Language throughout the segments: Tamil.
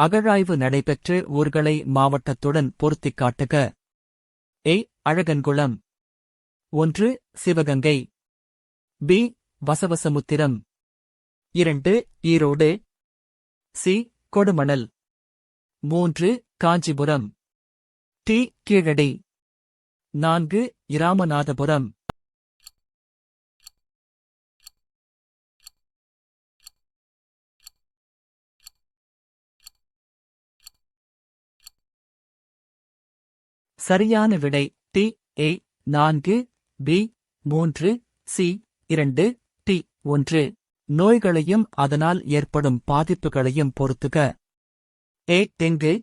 அகழாய்வு நடைபெற்று ஊர்களை மாவட்டத்துடன் பொருத்திக் காட்டுக. Alagankulam. 1. Sivaganga. B. Vasavasamudram. 2. Erode. C. Kodumanal. 3. Kanchipuram. D. Keezhadi. 4. Ramanathapuram. சரியான விடை டி. 4. பி. 3. சி. 2. டி. 1. நோய்களையும் அதனால் ஏற்படும் பாதிப்புகளையும் பொறுத்துக. தெங்கு.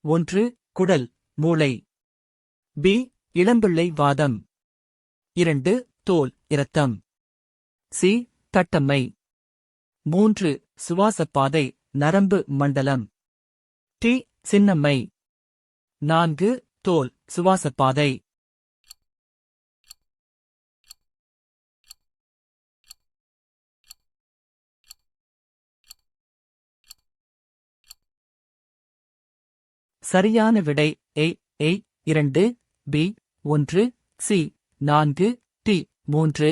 1. குடல், மூளை. பி. இளம்பிள்ளை வாதம். 2. தோல், இரத்தம். சி. தட்டம்மை. 3. சுவாசப்பாதை, நரம்பு மண்டலம். டி. சின்னம்மை. 4. தோல், சுவாசப்பாதை. சரியான விடை 2. பி. 1. சி. 4. டி. 3.